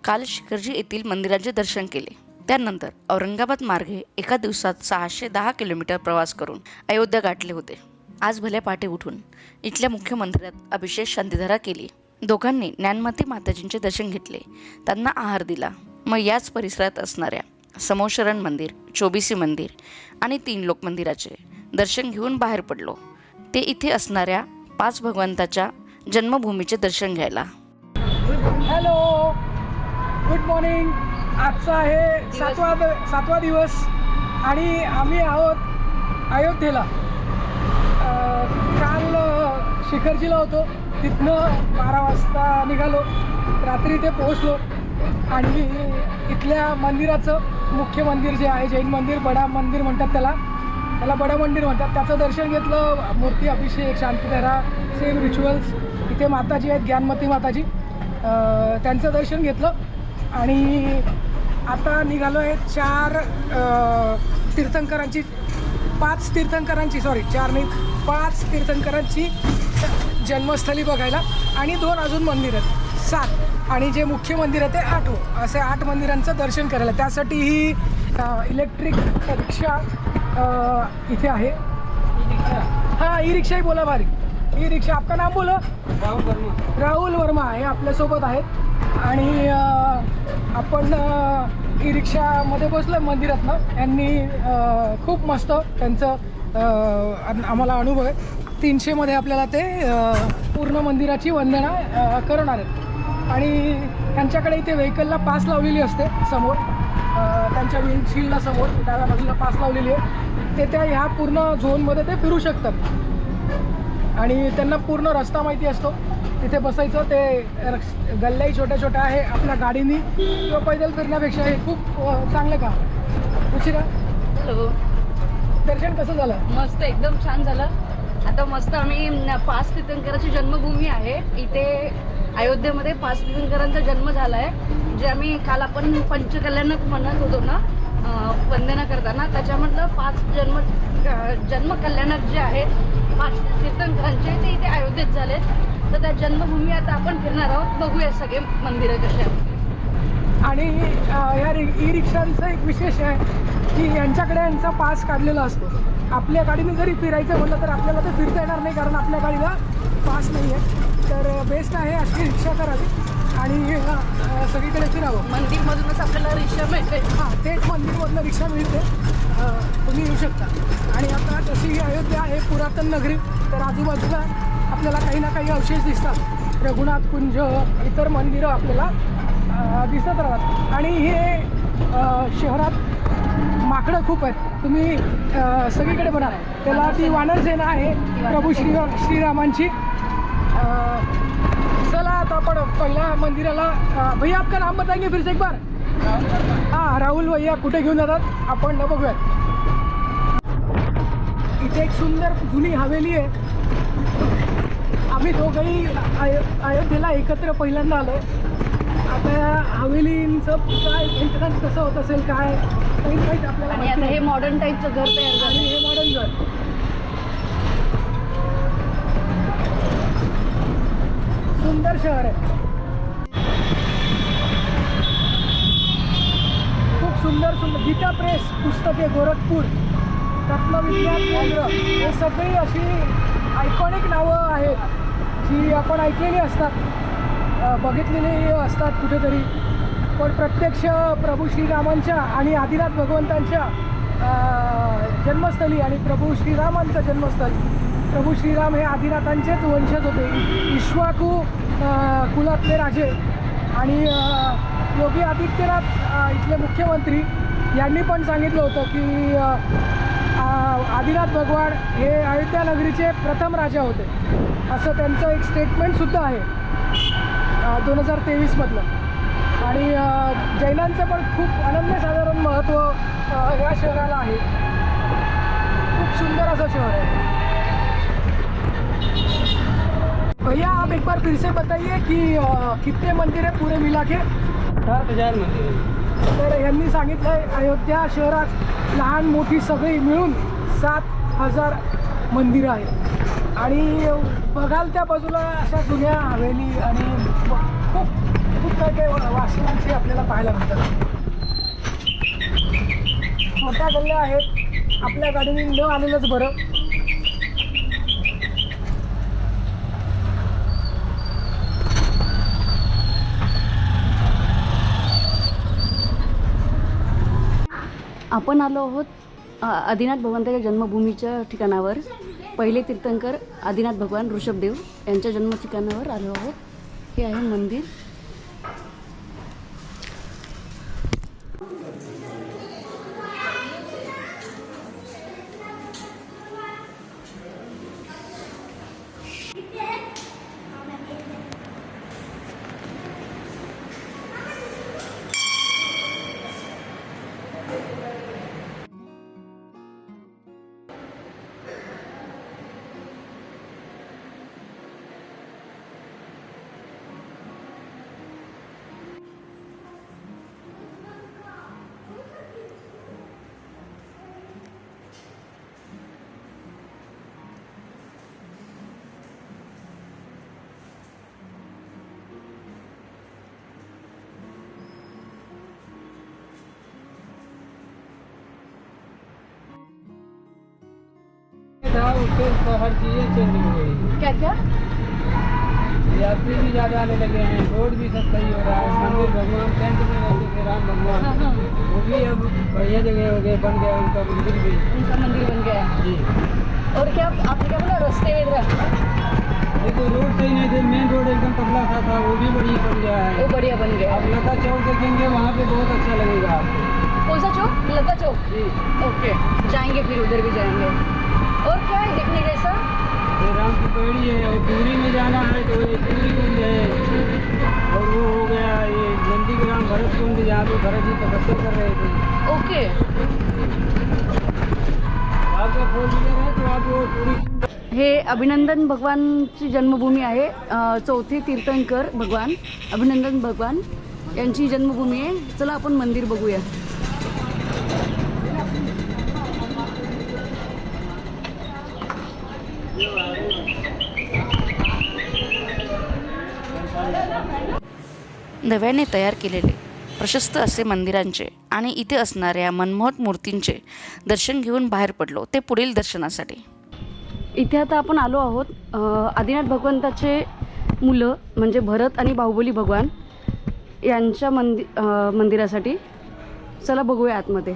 काल शिखरजी येथील मंदिरांचे दर्शन केले. त्यानंतर औरंगाबाद मार्गे एका दिवसात 610 किलोमीटर प्रवास करून अयोध्या गाठले होते. आज भल्या पहाटे उठून इथल्या मुख्य मंदिरात अभिषेक शांतिधारा केली. दोघांनी ज्ञानमती माताजींचे दर्शन घेतले, त्यांना आहार दिला. मग याच परिसरात असणाऱ्या समोशरण मंदिर, चोबीसी मंदिर आणि 3 लोक मंदिराचे दर्शन घेऊन बाहेर पडलो. ते इथे असणाऱ्या 5 भगवंताच्या जन्मभूमीचे दर्शन घ्यायला. Hello, good morning. आजचा आहे सातवा दिवस आणि आम्ही आहोत अयोध्येला. काल शिखरजीला होतो, तिथनं 12 वाजता निघालो, रात्री ते पोहोचलो आणि इथल्या मंदिराचं मुख्य मंदिर जे आहे जैन मंदिर, बडा मंदिर म्हणतात त्याला बडा मंदिर म्हणतात, त्याचं दर्शन घेतलं. मूर्ती अभिषेक, शांतिधारा, सेम रिच्युअल्स. इथे माताजी आहेत, ज्ञानमती माताजी, त्यांचं दर्शन घेतलं आणि आता निघालो आहे 5 तीर्थंकरांची जन्मस्थळी बघायला आणि 2 अजून मंदिर आहेत, 7, आणि जे मुख्य मंदिर आहे ते 8. असे 8 मंदिरांचं दर्शन करायला. त्यासाठी ही इलेक्ट्रिक रिक्षा इथे आहे. हाँ, ई रिक्षा ही बोला भारी. ई रिक्षा. आपका नाम बोलो. राहुल वर्मा हे आपल्यासोबत आहेत आणि आपण ई रिक्षामध्ये बसलो मंदिरातनं. यांनी खूप मस्त त्यांचं आम्हाला अनुभव आहे. 300मध्ये आपल्याला ते पूर्ण मंदिराची वंदना करणार आहेत आणि त्यांच्याकडे इथे व्हेकलला पास लावलेली असते समोर, त्यांच्या विंडशील्डला समोर डाव्या बाजूला पास लावलेली आहे. ते त्या ह्या पूर्ण झोनमध्ये ते फिरू शकतात आणि त्यांना पूर्ण रस्ता माहिती असतो. तिथे बसायचं. ते गल्ल्याही छोट्या छोट्या आहे. आपल्या गाडीनी किंवा पैदल फिरण्यापेक्षा हे खूप चांगलं काम. उशिरा हॅलो, दर्शन कसं झालं? मस्त, एकदम छान झालं. आता मस्त आम्ही 5 तीर्थंकराची जन्मभूमी आहे इथे अयोध्येमध्ये. 5 तीर्थंकरांचा जन्म झाला आहे, जे आम्ही काल आपण पंचकल्याणक म्हणत होतो ना वंदना करताना, त्याच्यामधलं 5 जन्म कल्याणक जे आहेत 5 तीर्थंकरांचे, ते इथे अयोध्येत झालेत. तर त्या जन्मभूमी आता आपण फिरणार आहोत. बघूया सगळे मंदिरं कसे आहेत. आणि या ई रिक्षांचं एक विशेष आहे की यांच्याकडे यांचा पास काढलेला असतो. आपल्या गाडीने जरी फिरायचं म्हटलं तर आपल्याला ते फिरता येणार नाही, कारण आपल्या गाडीला पास नाही आहे. तर बेस्ट आहे अशी रिक्षा करावी आणि सगळीकडे फिरावं. मंदिरमधूनच आपल्याला रिक्षा मिळते. हां, थेट मंदिरमधनं रिक्षा मिळते, तुम्ही येऊ शकता. आणि आता जशी ही अयोध्या आहे पुरातन नगरी, तर आजूबाजूला आपल्याला काही ना काही अवशेष दिसतात. रघुनाथ कुंज, इतर मंदिरं आपल्याला दिसत राहतात. आणि हे शहरात माकडं खूप आहेत. तुम्ही सगळीकडे बघा, त्याला ती वानरसेना आहे प्रभू श्रीरामांची. चला आता आपण पहिल्या मंदिराला. भैया आपका नाम बताएंगे फिर से एक बार? हां, राहुल भैया कुठे घेऊन जातात आपण बघूयात. इथे एक सुंदर जुनी हवेली आहे. आम्ही दोघंही अयोध्येला एकत्र पहिल्यांदा आलो. आता या हवेलींचं काय मेंटेनन्स कसं होत असेल काय माहीत आपल्याला. आणि आता हे मॉडर्न टाईपचं घर तयार झालं. आणि हे मॉडर्न घर, सुंदर शहर आहे, खूप सुंदर. गीता प्रेस पुस्तके, गोरखपूर, रत्नविज्ञान केंद्र, हे सगळी अशी आयकॉनिक नावं आहेत जी आपण ऐकलेली असतात, बघितलेली असतात कुठेतरी. पण प्रत्यक्ष प्रभू श्रीरामांच्या आणि आदिनाथ भगवंतांच्या जन्मस्थळी आणि प्रभू श्रीरामांचं जन्मस्थळ. प्रभू श्रीराम हे आदिनाथांचेच वंशज होते, इक्ष्वाकू कुलातले राजे. आणि योगी आदित्यनाथ इथले मुख्यमंत्री यांनी पण सांगितलं होतं की आदिनाथ भगवान हे अयोध्या नगरीचे प्रथम राजा होते, असं त्यांचं एक स्टेटमेंटसुद्धा आहे 2023मधलं. आणि जैनांचं पण खूप अनन्यसाधारण महत्त्व या शहराला आहे. खूप सुंदर असं शहर आहे. भैया आप एक बार फिर से बताइए कि कितने मंदिर है पूरे मिला के? 7,000 मंदिर. तर यांनी सांगितलं आहे अयोध्या शहरात लहान मोठी सगळी मिळून 7,000 मंदिरं आहेत. आणि बघाल त्या बाजूला अशा जुन्या हवेली आणि खूप खूप काही वेगवेगळे वास्तूंची आपल्याला पाहायला मिळतात. छोट्या गल्ल्या आहेत, आपल्या गाडीने न आलेलंच बरं. आपण आलो आहोत आदिनाथ भगवंताच्या जन्मभूमीच्या ठिकाणावर. पहिले तीर्थंकर आदिनाथ भगवान ऋषभदेव यांच्या जन्म ठिकाणावर आलो आहोत. हे आहे मंदिर. था उससे तो हर चीज़ें चेंज हो गई। क्या क्या? यात्री भी ज़्यादा आने लगे हैं, रोड भी सब सही हो रहा है। मंदिर भगवान टेंट में रहते थे राम भगवान, हाँ, हाँ। वो भी अब बढ़िया जगह हो गए, बन गया उनका मंदिर भी। उनका मंदिर बन गया है. जी और क्या आपने क्या बोला? रस्ते वगैरह देखो रोड सही नहीं थे, मेन रोड एकदम पतला सा था, वो भी बढ़िया बन गया वो है। बढ़िया बन गया अब है. लता चौक देखेंगे वहाँ पे बहुत अच्छा लगेगा आपको। कौन सा चौक? लता चौक. जी ओके, जाएंगे फिर उधर भी जाएंगे. और क्या है देखने जैसा? ये राम की पौड़ी है, और दूरी में जाना है तो ये दूरी कुंड है, और वो हो गया ये नंदीग्राम भरत कुंड, जहाँ पे भरत जी तपस्या कर रहे थे। ओके. आपका फोर व्हीलर है तो आप वो पूरी हे अभिनंदन भगवानची जन्मभूमी आहे. चौथे तीर्थंकर भगवान अभिनंदन भगवान यांची जन्मभूमी आहे. चला आपण मंदिर बघूया. नव्याने तयार केलेले प्रशस्त असे मंदिरांचे आणि इथे असणाऱ्या मनमोहक मूर्तींचे दर्शन घेऊन बाहेर पडलो ते पुढील दर्शनासाठी. इथे आता आपण आलो आहोत आदिनाथ भगवंताचे मुलं म्हणजे भरत आणि बाहुबली भगवान यांच्या मंदिरासाठी. चला बघूया आतमध्ये.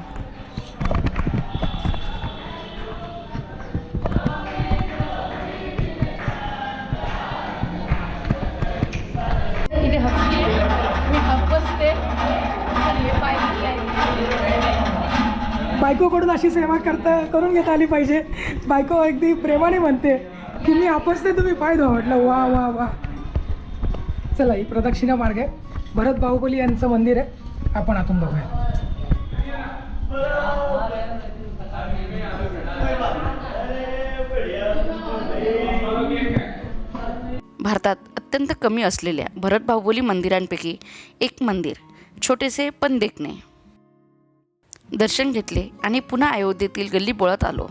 इथे मी हप्पसते. बायकोकडून अशी सेवा करून घेता आली पाहिजे. बायको अगदी प्रेमाने म्हणते की मी आपसते तुम्ही पाय धुवा. म्हटलं वा वा वा. चला ही प्रदक्षिणा मार्ग आहे. भरत बाहुबली यांचं मंदिर आहे. आपण आतून बघूया. भारतात अत्यंत कमी असलेल्या भरत बाहुबली मंदिरांपैकी एक मंदिर, छोटेसे पण देखणे. दर्शन घेतले आणि पुन्हा अयोध्येतील गल्लीबोळात आलो.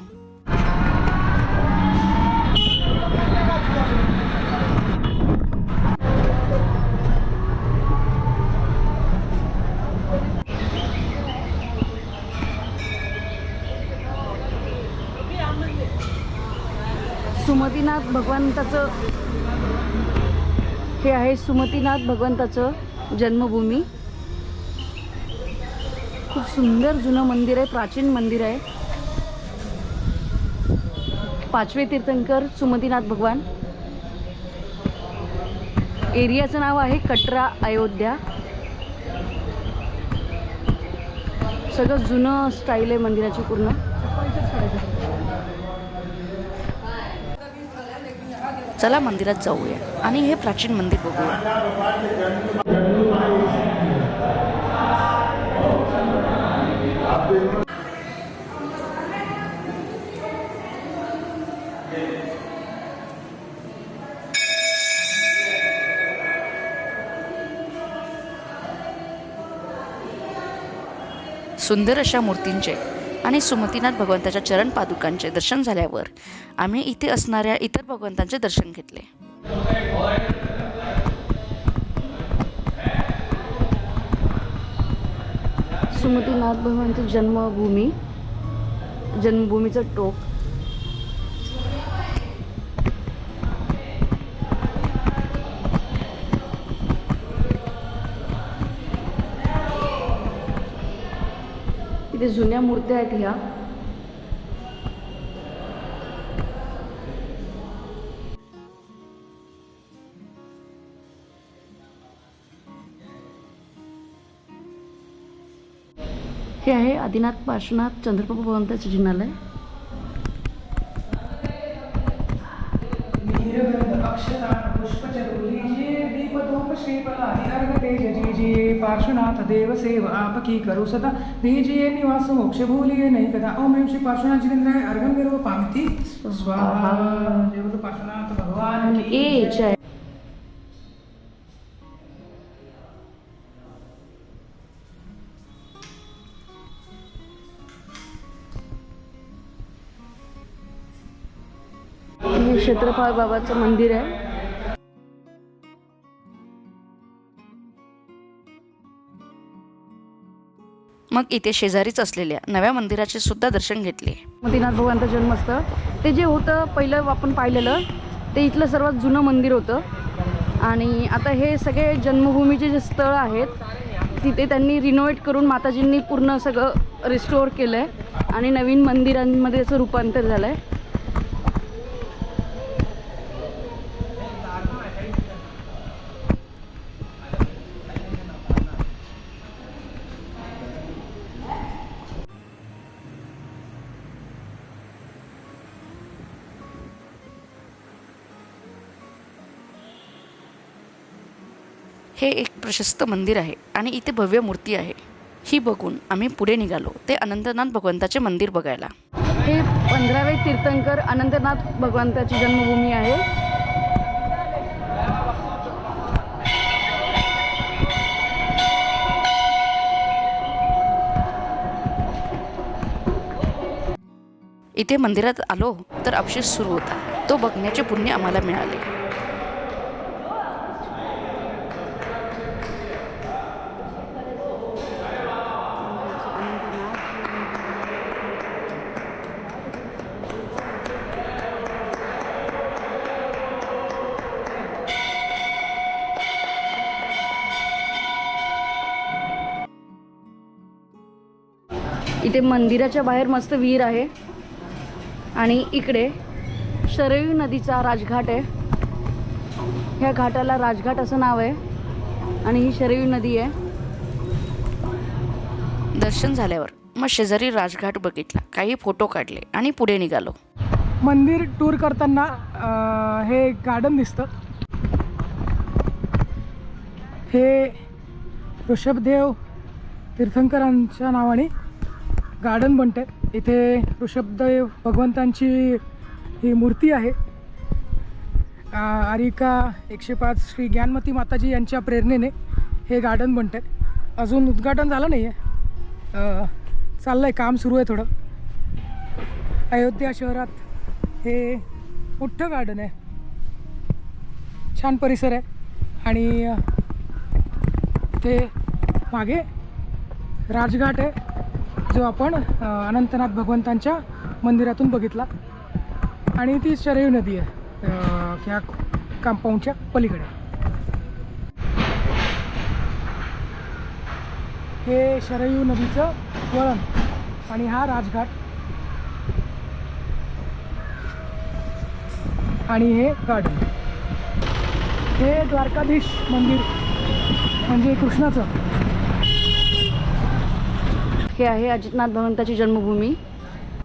सुमतीनाथ भगवंताचं हे आहे सुमतीनाथ भगवंताचं जन्मभूमी. खूप सुंदर जुनं मंदिर आहे, प्राचीन मंदिर आहे. पाचवे तीर्थंकर सुमतीनाथ भगवान. एरियाचं नाव आहे कटरा अयोध्या. सगळं जुनं स्टाईल आहे मंदिराची पूर्ण. चला मंदिरात जाऊया आणि हे प्राचीन मंदिर बघूया. सुंदर अशा मूर्तींचे आणि सुमतीनाथ भगवंताच्या चरण पादुकांचे दर्शन झाल्यावर आम्ही इथे असणाऱ्या इतर भगवंतांचे दर्शन घेतले. वसुमतीनाथ भगवानचं जन्मभूमीचं टोक. इथे जुन्या मूर्त्या आहेत ह्या. हे आहे आदिनाथ पार्श्वनाथ चंद्रप्रभू भगवंताचे जिनालय. पार्श्वनाथ देव सेव आपकी करू सदा दीजिए निवास मोक्ष भूलिए नहीं कदा. ओम ह्रीं श्री पार्श्वनाथ जिनेन्द्राय अर्घं विरो पामिति स्वाहा. देव पार्श्वनाथ भगवान की जय. हे क्षेत्रपाळ बाबाचं मंदिर आहे. मग इथे शेजारीच असलेल्या नव्या मंदिराचे सुद्धा दर्शन घेतले. वसुमतीनाथ भगवानचं जन्मस्थळ ते जे होतं पहिलं आपण पाहिलेलं ते इथलं सर्वात जुनं मंदिर होतं. आणि आता हे सगळे जन्मभूमीचे जे स्थळ आहेत तिथे त्यांनी रिनोव्हेट करून माताजींनी पूर्ण सगळं रिस्टोअर केलं आहे आणि नवीन मंदिरांमध्ये याचं रूपांतर झालं आहे. हे एक प्रशस्त मंदिर आहे आणि इथे भव्य मूर्ती आहे. ही बघून आम्ही पुढे निघालो ते अनंतनाथ भगवंताचे मंदिर बघायला. हे 15वे तीर्थंकर अनंतनाथ भगवंताची जन्मभूमी आहे. इथे मंदिरात आलो तर अभिषेक सुरू होता. तो बघण्याचे पुण्य आम्हाला मिळाले. इथे मंदिराच्या बाहेर मस्त विहीर आहे आणि इकडे शरयू नदीचा राजघाट आहे. ह्या घाटाला राजघाट असं नाव आहे आणि ही शरयू नदी आहे. दर्शन झाल्यावर मग शेजारी राजघाट बघितला, काही फोटो काढले आणि पुढे निघालो. मंदिर टूर करताना हे गार्डन दिसतं. हे ऋषभदेव तीर्थंकरांच्या नावाने गार्डन बनते. इथे ऋषभदेव भगवंतांची ही मूर्ती आहे. आरिका 105 श्री ज्ञानमती माताजी यांच्या प्रेरणेने हे गार्डन बनते. अजून उद्घाटन झालं नाही आहे, चाललं आहे, काम सुरू आहे थोडं. अयोध्या शहरात हे मोठं गार्डन आहे, छान परिसर आहे आणि ते मागे राजघाट आहे जो आपण अनंतनाथ भगवंतांच्या मंदिरातून बघितला. आणि ती शरयू नदी आहे ह्या कंपाऊंडच्या पलीकडे. हे शरयू नदीचं वळण आणि हा राजघाट आणि हे गार्डन. हे द्वारकाधीश मंदिर म्हणजे कृष्णाचं. हे आहे अजितनाथ भगवंताची जन्मभूमी.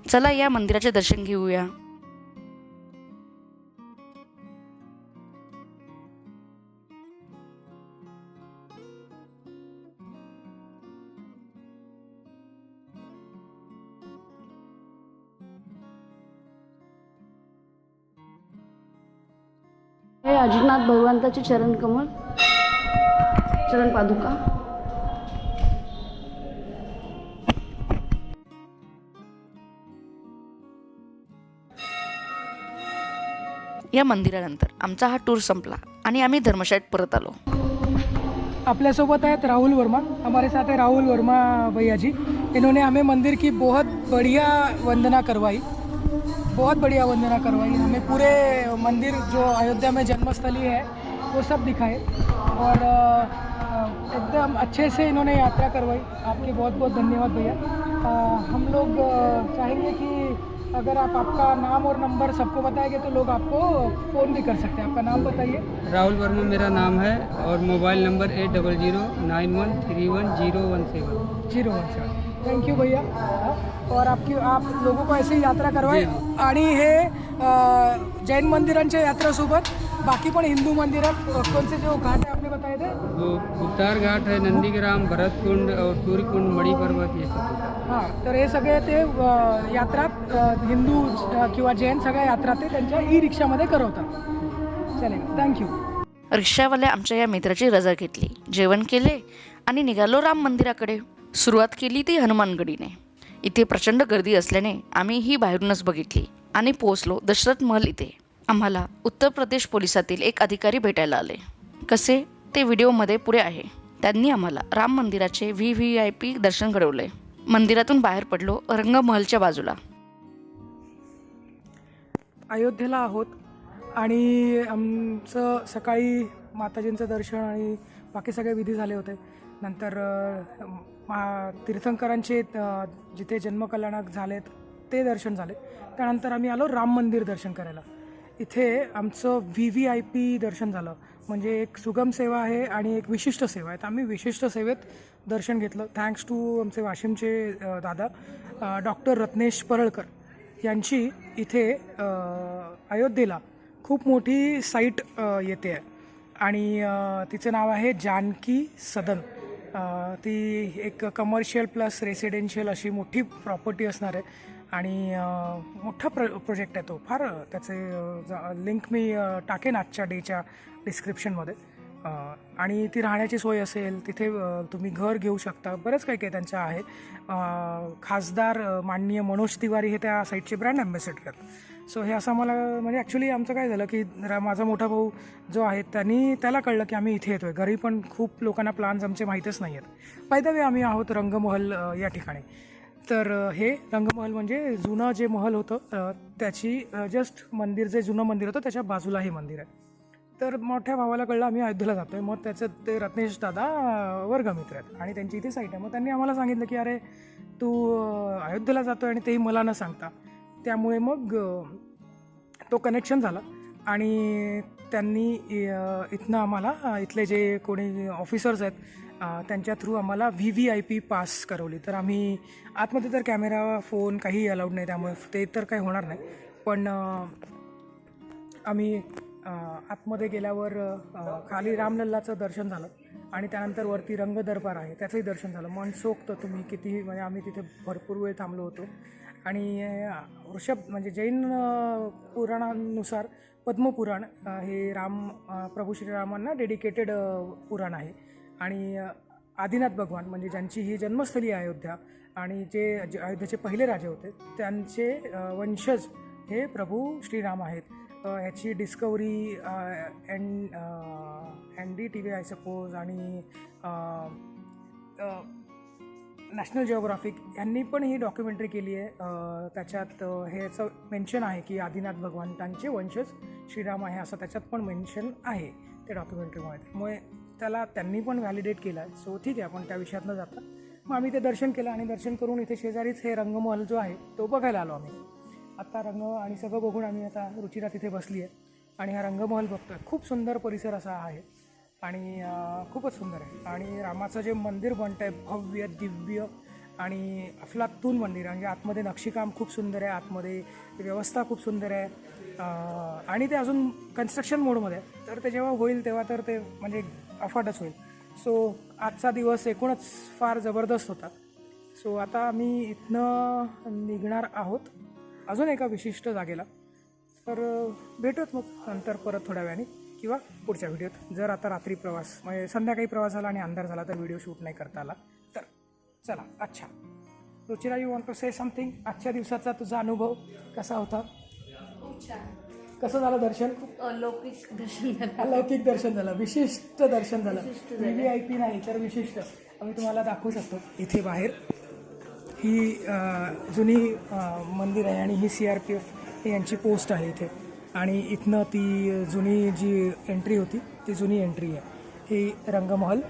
चला या मंदिराचे दर्शन घेऊया. हे अजितनाथ भगवंताचे चरण कमल, चरण पादुका. या मंदिरानंतर आमचा हा टूर संपला आणि आम्ही धर्मशाळेत परत आलो. अपने सोबत है राहुल वर्मा, हमारे साथ है राहुल वर्मा भैया जी। इन्होंने हमें मंदिर की बहुत बढ़िया वंदना करवाई, बहुत बढ़िया वंदना करवाई। हमें पूरे मंदिर जो अयोध्या में जन्मस्थली है वो सब दिखाए और एकदम अच्छे से इन्होंने यात्रा करवाई। आपके बहुत बहुत धन्यवाद भैया। हम लोग चाहेंगे कि अगर आप आपका नाम और नंबर सबको बताएंगे तो लोग आपको फ़ोन भी कर सकते हैं। आपका नाम बताइए। राहुल वर्मा मेरा नाम है और मोबाइल नंबर 8009131017। थँक्यू भैया। और आप लोगों को ऐसे यात्रा करवाय आणि हे जैन मंदिरांच्या यात्रासोबत बाकी पण हिंदू मंदिरात कोणते जो घाट है आपने बताए थे? वो उद्धार घाट है, नंदीग्राम, भरतकुंड और सूर्यकुंड, मणि पर्वत, ये सब। हां, तर हे सगळे ते यात्रात हिंदू किंवा जैन सगळ्या यात्रा ते त्यांच्या ई रिक्षामध्ये करवतात। चालेल, थँक्यू। रिक्षावाल्या आमच्या या मित्राची रजा घेतली, जेवण केले आणि निघालो राम मंदिराकडे। सुरुवात केली ती हनुमानगडीने। इथे प्रचंड गर्दी असल्याने आम्ही ही बाहेरूनच बघितली आणि पोहोचलो दशरथ महल इथे। आम्हाला उत्तर प्रदेश पोलिसातील एक अधिकारी भेटायला आले। कसे ते व्हिडिओमध्ये पुढे आहे। त्यांनी आम्हाला राम मंदिराचे VVIP दर्शन घडवले। मंदिरातून बाहेर पडलो रंगमहलच्या बाजूला। अयोध्येला आहोत आणि आमचं सकाळी माताजींचं दर्शन आणि बाकी सगळे विधी झाले होते। नंतर तीर्थंकरांचे जिथे जन्मकल्याणक झालेत ते दर्शन झाले। त्यानंतर आम्ही आलो राम मंदिर दर्शन करायला। इथे आमचं VVIP दर्शन झालं, म्हणजे एक सुगम सेवा आहे आणि एक विशिष्ट सेवा आहे। तर आम्ही विशिष्ट सेवेत दर्शन घेतलं। थँक्स टू आमचे वाशिमचे दादा डॉक्टर रत्नेश परळकर यांची इथे अयोध्येला खूप मोठी साईट येते आहे आणि तिचं नाव आहे जानकी सदन। ती एक कमर्शियल प्लस रेसिडेन्शियल अशी मोठी प्रॉपर्टी असणार आहे आणि मोठा प्रोजेक्ट आहे तो। फार त्याचे लिंक मी टाकेन आजच्या डेच्या डिस्क्रिप्शनमध्ये। आणि ती राहण्याची सोय असेल, तिथे तुम्ही घर घेऊ शकता, बरंच काही काही त्यांचं आहे। खासदार माननीय मनोज तिवारी हे त्या साईटचे ब्रँड ॲम्बॅसेडर आहेत। सो हे असं मला म्हणजे ॲक्च्युली आमचं काय झालं की माझा मोठा भाऊ जो आहे त्याला कळलं की आम्ही इथे येतो आहे। घरी पण खूप लोकांना प्लान्स आमचे माहीतच नाही आहेत। बाय द वे आम्ही आहोत रंगमहल या ठिकाणी। तर हे रंगमहल म्हणजे जुनं जे महल होतं त्याची जस्ट मंदिर जे जुनं मंदिर होतं त्याच्या बाजूला हे मंदिर आहे। तर मोठ्या भावाला कळलं आम्ही अयोध्येला जातो आहे। मग त्याचं ते रत्नेश दादा वर्गमित्र आहेत आणि त्यांची इथे साईट आहे। मग त्यांनी आम्हाला सांगितलं की अरे तू अयोध्येला जातो आहे आणि तेही मला न सांगता। त्यामुळे मग तो कनेक्शन झाला आणि त्यांनी इथनं आम्हाला इथले जे कोणी ऑफिसर्स आहेत त्यांच्या थ्रू आम्हाला VVIP पास करवली। तर आम्ही आतमध्ये तर कॅमेरा फोन काही अलाउड नाही, त्यामुळे ते तर काही होणार नाही। पण आम्ही आतमध्ये गेल्यावर खाली रामलल्लाचं दर्शन झालं आणि त्यानंतर वरती रंगदरबार आहे त्याचंही दर्शन झालं। मनसोक्त तुम्ही कितीही म्हणजे आम्ही तिथे भरपूर वेळ थांबलो होतो। आणि म्हणजे जैन पुराणानुसार पद्मपुराण हे प्रभू श्रीरामांना डेडिकेटेड पुराण आहे आणि आदिनाथ भगवान म्हणजे ज्यांची ही जन्मस्थली आहे अयोध्या आणि जे अयोध्येचे पहिले राजे होते त्यांचे वंशज हे प्रभू श्रीराम आहेत। ह्याची डिस्कवरी NDTV आय सपोज आणि नॅशनल जिओग्राफिक यांनी पण ही डॉक्युमेंटरी केली आहे। त्याच्यात हे याचं मेन्शन आहे की आदिनाथ भगवंतांचे वंशज श्रीराम आहे असं त्याच्यात पण मेन्शन आहे त्या डॉक्युमेंटरीमध्ये। त्यामुळे त्यांनी पण व्हॅलिडेट केलं आहे। सो ठीक आहे, आपण त्या विषयात न जाता मग आम्ही ते दर्शन केलं आणि दर्शन करून इथे शेजारीच हे रंगमहल जो आहे तो बघायला आलो आम्ही। आता रंग आणि सगळं बघून आम्ही आता रुचिरा तिथे बसली आहे आणि हा रंगमहल बघतो आहे। खूप सुंदर परिसर असा आहे आणि खूपच सुंदर आहे। आणि रामाचं जे मंदिर बनतं आहे भव्य दिव्य आणि अफलातून मंदिर, म्हणजे आतमध्ये नक्षीकाम खूप सुंदर आहे, आतमध्ये व्यवस्था खूप सुंदर आहे आणि ते अजून कन्स्ट्रक्शन मोडमध्ये आहे। तर ते जेव्हा होईल तेव्हा तर ते म्हणजे अफाटच होईल। सो आजचा दिवस एकूणच फार जबरदस्त होता। सो आता आम्ही इथनं निघणार आहोत अजून एका विशिष्ट जागेला। तर भेटूत मग नंतर परत थोड्या वेळाने किंवा पुढच्या व्हिडिओत। जर आता रात्री प्रवास म्हणजे संध्याकाळी प्रवास झाला आणि अंधार झाला तर व्हिडिओ शूट नाही करता आला तर चला। अच्छा Ruchira, you want to say something? आजच्या दिवसाचा तुझा अनुभव कसा होता? खूप छान. कसं झालं दर्शन? अलौकिक दर्शन अलौकिक दर्शन झालं, विशिष्ट दर्शन झालं. VVIP नाही तर विशिष्ट. आम्ही तुम्हाला दाखवू शकतो. इथे बाहेर ही जुनी मंदिर आहे आणि ही CRPF यांची पोस्ट आहे इथे. आणि इथनं ती जुनी जी एंट्री होती ती जुनी एंट्री आहे. ही रंगमहल,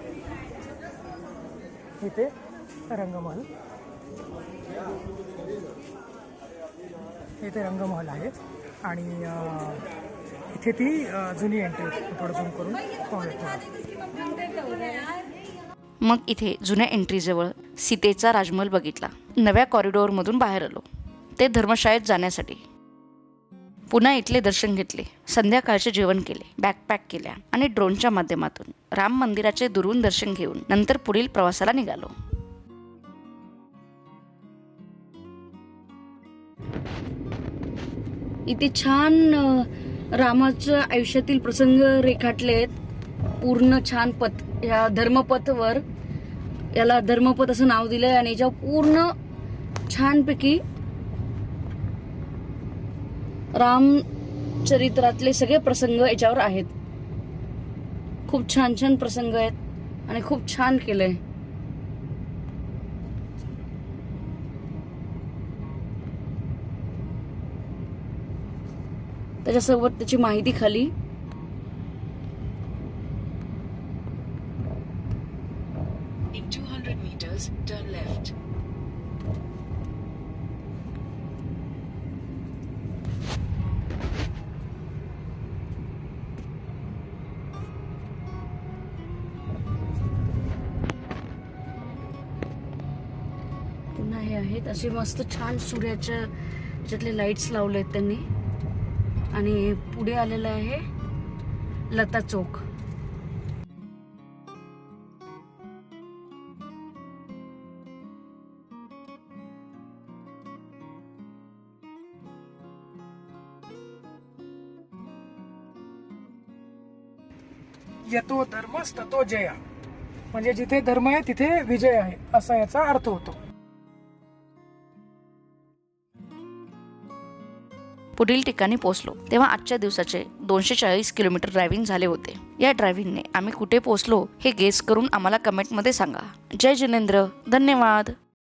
इथे रंगमहल, इथे रंगमहल आहे आणि इथे ती जुनी एंट्री होती. थोडं झूम करून पाहूया. मग इथे जुन्या एंट्रीजवळ सीतेचा राजमहल बघितला. नव्या कॉरिडॉरमधून बाहेर आलो ते धर्मशाळेत जाण्यासाठी. पुन्हा इथले दर्शन घेतले, संध्याकाळचे जेवण केले, बॅकपॅक केल्या आणि ड्रोनच्या माध्यमातून राम मंदिराचे दुरून दर्शन घेऊन नंतर पुढील प्रवासाला निघालो. इथे छान रामाच्या आयुष्यातील प्रसंग रेखाटले आहेत. पूर्ण छान पथ, ह्या धर्मपथवर, याला धर्मपथ असं नाव दिलंय आणि याच्यावर पूर्ण छानपैकी रामचरित्रातले सगळे प्रसंग याच्यावर आहेत. खूप छान छान प्रसंग आहेत आणि खूप छान केलंय. त्याच्यासोबत त्याची माहिती खाली. In 200 meters, turn left. पुन्हा हे आहेत असे मस्त छान सूर्याच्या याच्यातले लाईट्स लावले आहेत त्यांनी. आणि पुढे आलेलं आहे लता चौक. यतो धर्मस्ततो जया, म्हणजे जिथे धर्म आहे तिथे विजय आहे असा याचा अर्थ होतो. पुढील ठिकाणी पोहोचलो तेव्हा आजच्या दिवसाचे 240 किलोमीटर ड्रायव्हिंग झाले होते. या ड्रायव्हिंगने आम्ही कुठे पोहोचलो हे गेस करून आम्हाला कमेंटमध्ये सांगा. जय जिनेंद्र, धन्यवाद.